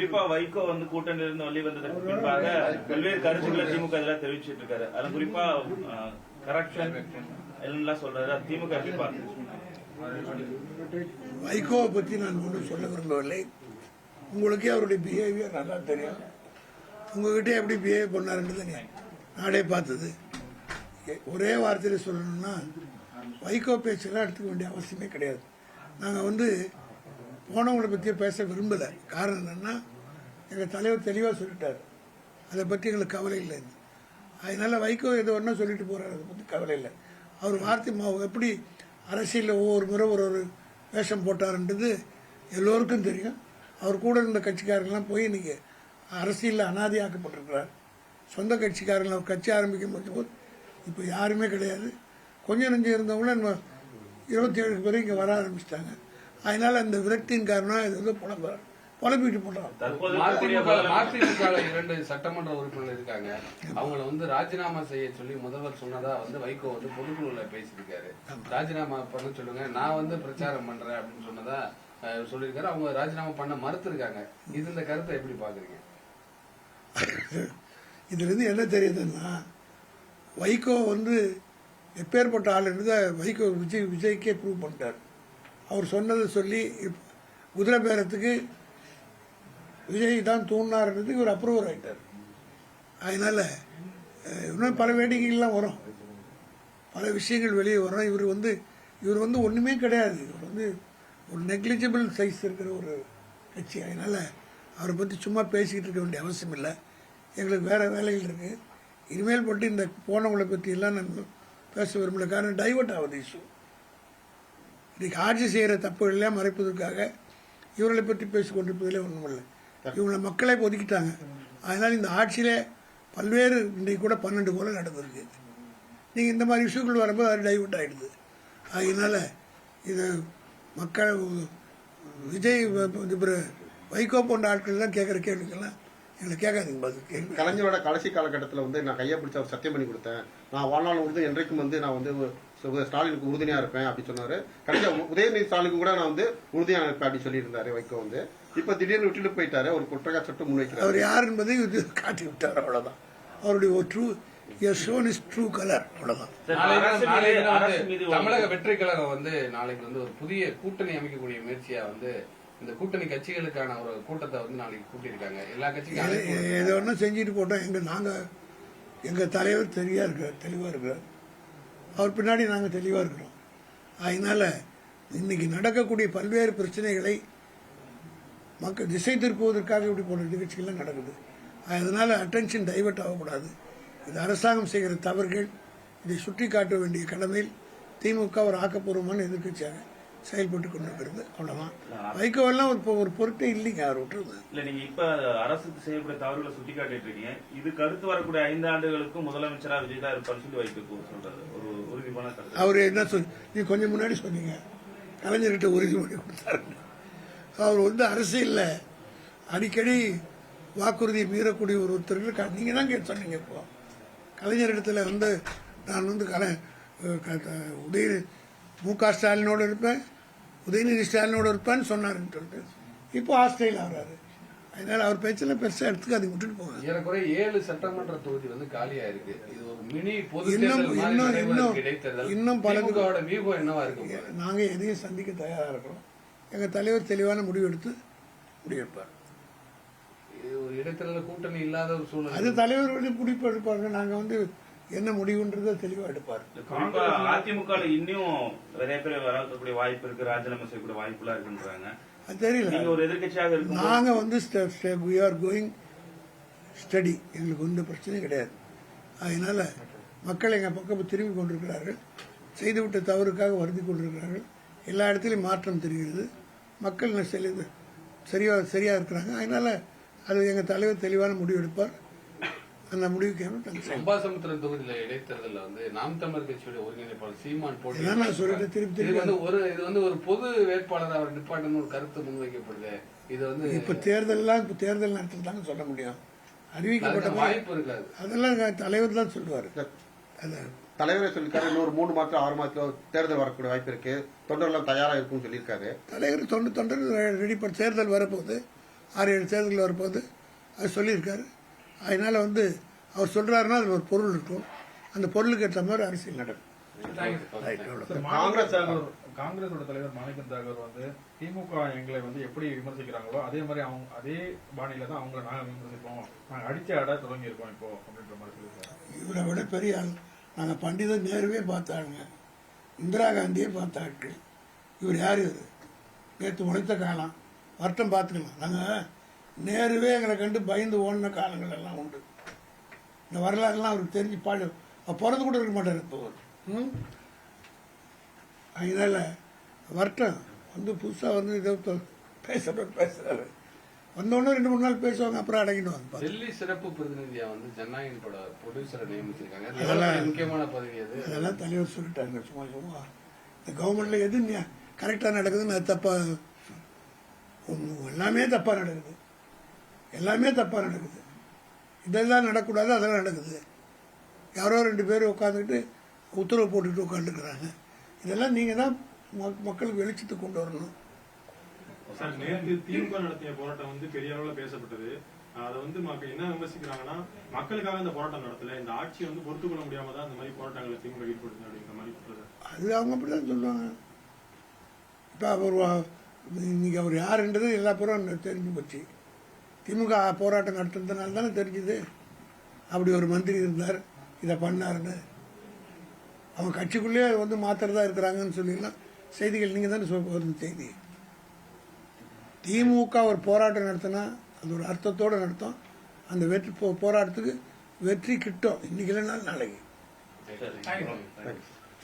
குறிப்பா வைகோ கூட்டணியிலிருந்து வெளிவந்ததற்கு பின்பாக பல்வேறு கருத்துக்களை திமுக இதெல்லாம் தெரிவிச்சிட்டு இருக்காரு. அதுல குறிப்பா கரப்ஷன் எல்லாம் சொல்றாரு. திமுக எப்படி பாருங்க? வைகோவை பத்தி நான் ஒன்றும் சொல்ல விரும்பவில்லை. உங்களுக்கே அவருடைய பிஹேவியர் நல்லா தெரியும். உங்ககிட்ட எப்படி பிஹேவ் பண்ணாருன்றது நாடே பார்த்தது. ஒரே வார்த்தையில சொல்லணும்னா வைகோ பேச்செல்லாம் எடுத்துக்க வேண்டிய அவசியமே கிடையாது. நாங்கள் போனவங்களை பற்றி பேச விரும்பலை. காரணம் என்னன்னா எங்கள் தலைவர் தெளிவாக சொல்லிட்டார், அதை பற்றி எங்களுக்கு கவலை இல்லை. அதனால வைகோ எது ஒன்றா சொல்லிட்டு போறாரு, அதை பற்றி கவலை இல்லை. அவர் வார்த்தை எப்படி அரசியலில் ஒவ்வொரு முறை ஒரு வேஷம் போட்டாருன்றது எல்லோருக்கும் தெரியும். அவர் கூட இருந்த கட்சிக்காரங்களாம் போய் இன்னைக்கு அரசியலில் அனாதையாக்கப்பட்டிருக்கிறார். சொந்த கட்சிக்காரங்க அவர் கட்சி ஆரம்பிக்கும் போது இப்போ யாருமே கிடையாது. கொஞ்சம் நெஞ்சம் இருந்தவங்கள 27 பேர் இங்கே வர ஆரம்பிச்சிட்டாங்க. அதனால அந்த விரக்தியின் காரணம் இது புலம்பிட்டு போடுறாங்க. மதிமுக 2 சட்டமன்ற உறுப்பினர்கள் இருக்காங்க. அவங்கள ராஜினாமா செய்ய சொல்லி முதல்வர் சொன்னதா வைகோ பொதுக்குழுல பேசியிருக்காரு. ராஜினாமா பண்ண சொல்லுங்க, நான் பிரச்சாரம் பண்றேன் அப்படின்னு சொன்னதா சொல்லியிருக்காரு. அவங்க ராஜினாமா பண்ண மறுத்திருக்காங்க. இந்த கருத்தை எப்படி பாக்குறீங்க? இதுல இருந்து என்ன தெரியுதுன்னா வைகோ எப்பேற்பட்ட ஆள் வைகோ விஜய்க்கே ப்ரூவ் பண்ணிட்டார். அவர் சொன்னதை சொல்லி குதிரை பேரத்துக்கு விஜய் தான் தூண்டினார்ன்றதுக்கு இவர் அப்ரூவர் ஆயிட்டார். அதனால இன்னும் பல வேடிக்கைகள்லாம் வரும், பல விஷயங்கள் வெளியே வரும். இவர் ஒண்ணுமே கிடையாது. இவர் ஒரு நெக்லிஜிபிள் சைஸ் இருக்கிற ஒரு கட்சி. அதனால அவரை பற்றி சும்மா பேசிக்கிட்டு இருக்க வேண்டிய அவசியம் இல்லை. எங்களுக்கு வேற வேலைகள் இருக்கு. இனிமேல் பட்டு இந்த போனவங்களை பற்றி எல்லாம் நான் பேச விரும்பல. காரணம் டைவர்ட் ஆகுது இஷ்யூ. இன்னைக்கு ஆட்சி செய்கிற தப்புகளெல்லாம் மறைப்பதற்காக இவர்களை பற்றி பேசிக் கொண்டிருப்பதிலே ஒன்றுமில்லை. இவங்களை மக்களை ஒதுக்கிட்டாங்க. அதனால இந்த ஆட்சியில பல்வேறு இன்றைக்கு கூட 12 போல நடந்திருக்கு. நீங்க இந்த மாதிரி இஷ்யூக்கள் வரும்போது அது டைவர்ட் ஆயிடுது. அதனால இது மக்கள் விஜய் வைகோ போன்ற ஆட்கள் தான் கேட்கிற கேள்விக்கெல்லாம் எங்களை கேட்காதீங்க. பதில் கேள்வி. கலைஞரோட கடைசி காலகட்டத்தில் நான் கையை பிடிச்ச அவர் சத்தியம் பண்ணி கொடுத்தேன், நான் வாழ்நாள் உறுதி என்றைக்கும் நான் ஸ்டாலினுக்கு உறுதுணையா இருப்பேன் அப்படி சொன்னாரு. கடைசியா உதயநிதி ஸ்டாலினுக்கு கூட நான் உறுதியா இருப்பேன் அப்படி சொல்லியிருந்தாரு வைகோ. இப்ப திடீர்னு விட்டுட்டு போயிட்டாரு. ஒரு குற்றச்சாட்டு சட்டம் முன்வைக்கிறார். அவர் யார் என்பதை காட்டி விட்டார், அவ்வளவுதான். அவருடைய ஒரு ட்ரூ கலர், அவ்வளவுதான். தமிழக வெற்றி கழகம் நாளைக்கு ஒரு புதிய கூட்டணி அமைக்கக்கூடிய முயற்சியா இந்த கூட்டணி கட்சிகளுக்கான ஒரு கூட்டத்தை நாளைக்கு கூட்டியிருக்காங்க. எல்லா கட்சிகளும் ஏதோ ஒன்று செஞ்சுட்டு போட்டோம். எங்க தலைவர் தெளிவா இருக்கிறார். அவர் பின்னாடி நாங்க தெளிவா இருக்கிறோம். அதனால இன்னைக்கு நடக்கக்கூடிய பல்வேறு பிரச்சனைகளை மக்கள் திசை திருப்புவதற்காக இப்படி போன்ற நிகழ்ச்சிகள்லாம் நடக்குது. அதனால அட்டென்ஷன் டைவர்ட் ஆகக்கூடாது. இது அரசாங்கம் செய்கிற தவறுகள். இதை சுட்டி காட்ட வேண்டிய கடமையில் திமுக ஒரு ஆக்கப்பூர்வமான எதிர்கட்சியாக செயல்பட்டு கொண்டிருக்கிறது. அவ்வளவுதான். வைகோவெல்லாம் ஒரு பொருட்டே இல்லைங்க. அவர் விட்டுருது இல்ல. நீங்க இப்ப அரசுக்கு செய்யக்கூடிய தவறுகளை சுட்டி காட்டிட்டு இருக்கீங்க. இது கருத்து வரக்கூடிய 5 ஆண்டுகளுக்கும் முதலமைச்சரா விஜய் தான் இருப்பார் சொல்லி வைகோ சொல்றாரு. ஒரு உறுதிமான கருத்து. அவரு என்ன நீ கொஞ்சம் முன்னாடி சொன்னீங்க, கலைஞர்கிட்ட உறுதிமொழி கொடுத்தாரு. அவர் அரசியல்ல அடிக்கடி வாக்குறுதியை மீறக்கூடிய ஒருத்தர் நீங்க தான் கேட்டு சொன்னீங்க. இப்போ கலைஞரிடத்துல நான் மு.க. ஸ்டாலினோட இருப்பேன், உதயநிதி ஸ்டாலினோட இருப்பேன்னு சொன்னாருன்னு சொல்லிட்டு இப்போ ஆஸ்திரேலியா ஆகிறாரு. அதனால அவர் பேச்செல்லாம் பெருசா எடுத்துக்க அதை விட்டுட்டு போவாங்க. ஏறக்குறை 7 சட்டமன்ற தொகுதி காலியா இருக்கு. இது ஒரு மினி பொது இன்னும் பல என்னவா இருக்கு? நாங்க எதையும் சந்திக்க தயாரா இருக்கிறோம். எங்க தலைவர் தெளிவான முடிவெடுத்து முடிவெடுப்பார். ஒரு இடைத்தேர்தல் கூட்டணி இல்லாத ஒரு சூழ்நிலை. அது தலைவர் முடிப்பு எடுப்பாங்க. நாங்க என்ன முடிவுன்றத தெளிவா எடுப்பார். அதிமுக இன்னும் நிறைய பேர் வரக்கூடிய வாய்ப்பு இருக்கு, ராஜினாமா செய்யக்கூடிய வாய்ப்பு எல்லாம் இருக்குன்றாங்க. அது தெரியல. ஒரு எதிர்கட்சியாக இருக்கு. நாங்க we are going steady. எங்களுக்கு எந்த பிரச்சனையும் கிடையாது. அதனால மக்கள் எங்க பக்கம் திரும்பி கொண்டிருக்கிறார்கள். செய்துவிட்ட தவறுக்காக வருந்தி கொண்டிருக்கிறார்கள். எல்லா இடத்திலும் மாற்றம் தெரிகிறது. மக்கள் சரியா இருக்கிறாங்க. அதனால அது எங்க தலைவர் தெளிவான முடிவு எடுப்பார். அந்த முடிவுக்கு அம்பாசமுத்திரம் தொகுதியில இடைத்தேர்தல் நாம் தமிழர் கட்சியுடைய ஒருங்கிணைப்பாளர் சீமான் போட்டி ஒரு பொது வேட்பாளர் அவர் நிப்பாட்டணும் ஒரு கருத்து முன்வைக்கப்படுது. இது இப்ப தேர்தல் நேரத்தில் தாங்க சொல்ல முடியும். அறிவிக்கப்பட்ட வாய்ப்பு இருக்காது. அதெல்லாம் தலைவர் தான் சொல்லுவாரு. தலைவரை சொல்லிருக்காரு. இன்னொரு 3 மாதம் 6 மாதத்துல தேர்தல் வரக்கூடிய வாய்ப்பு இருக்கு, தொண்டர்கள் தயாரா இருக்கும்னு சொல்லியிருக்காரு. தலைவர் தொண்டர் ரெடி பண்ண தேர்தல் வரப்போகுது. 6-7 தேர்தலில் வரும்போது அது சொல்லியிருக்காரு. அதனால் வந்து அவர் சொல்கிறாருன்னா அதில் ஒரு பொருள் இருக்கும். அந்த பொருளுக்கு ஏற்ற மாதிரி அரசியல் நடக்கும். காங்கிரஸோட தலைவர் மாணிக்கம் தாகூர் வந்து திமுக எங்களை வந்து எப்படி விமர்சிக்கிறாங்களோ அதே மாதிரி அதே பாணியில தான் அவங்களை நாங்க விமர்சிப்போம், நாங்க அடிச்ச ஆட தொடங்கி இருக்கோம் இப்போ அப்படின்ற மாதிரி சொல்லியிருக்காரு. இவரை விட பெரிய ஆள் நாங்கள் பண்டித நேருவே பார்த்தாங்க, இந்திரா காந்தியே பார்த்தாங்க. இவர் யார்? இவர் நேற்று உழைத்த காலம், வருத்தம் பார்த்துக்கலாம். நாங்கள் நேருவே எங்களை கண்டு பயந்து ஓடின காலங்கள் எல்லாம் உண்டு. இந்த வரலாறுலாம் அவருக்கு தெரிஞ்சு பிறந்து கூட இருக்க மாட்டார் இப்போ. அதனால வருத்தம் வந்து புதுசாக வந்து இதை பேசுறாரு. வந்தோடனே 2-3 நாள் பேசுவாங்க, அப்புறம் அடங்கிடுவாங்க. டெல்லி சிறப்பு பிரதிநிதியா வந்து ஜனநாயகன் பட ப்ரொடியூசரை நியமிச்சிருக்காங்க. அதெல்லாம் முக்கியமான பதவி அது. அதெல்லாம் தலைவர் சொல்லிட்டாங்க. சும்மா இந்த கவர்மெண்ட்ல எது கரெக்டாக நடக்குதுன்னு அது தப்பா, எல்லாமே தப்பா நடக்குது, எல்லாமே தப்பா நடக்குது. இதெல்லாம் நடக்கூடாது, அதெல்லாம் நடக்குது. யாரோ 2 பேர் உட்காந்துக்கிட்டு உத்தரவு போட்டுட்டு உட்காந்துருக்குறாங்க. இதெல்லாம் நீங்கள் தான் மக்களுக்கு வெளிச்சத்துக்கு கொண்டு வரணும். சார், நேற்று திமுக நடத்திய போராட்டம் வந்து பெரிய அளவில் பேசப்பட்டது. அதை வந்து மக்கள் என்ன விமர்சிக்கிறாங்கன்னா, மக்களுக்காக இந்த போராட்டம் நடத்தல, இந்த ஆட்சியை வந்து பொறுத்துக்கொள்ள முடியாம தான் இந்த மாதிரி போராட்டங்களை திமுக ஈடுபடுது அப்படிங்கிற மாதிரி சொல்றாரு. அது அவங்க அப்படிதான் சொல்லுவாங்க. இப்போ அவர் இன்னைக்கு அவர் யாருன்றது எல்லா பேரும் தெரிஞ்சு போச்சு. திமுக போராட்டம் நடத்துறதுனால தானே தெரிஞ்சுது அப்படி ஒரு மந்திரி இருந்தார், இதை பண்ணாருன்னு. அவங்க கட்சிக்குள்ளேயே வந்து மாத்திரதா இருக்கிறாங்கன்னு சொல்லிடலாம் செய்திகள். நீங்கள் தானே வருது செய்தி. திமுக ஒரு போராட்டம் நடத்தினா அது ஒரு அர்த்தத்தோடு நடத்தும். அந்த வெற்றி போராட்டத்துக்கு வெற்றி கிட்டும், இன்னைக்கு இல்லைனாலும் நாளைக்கு.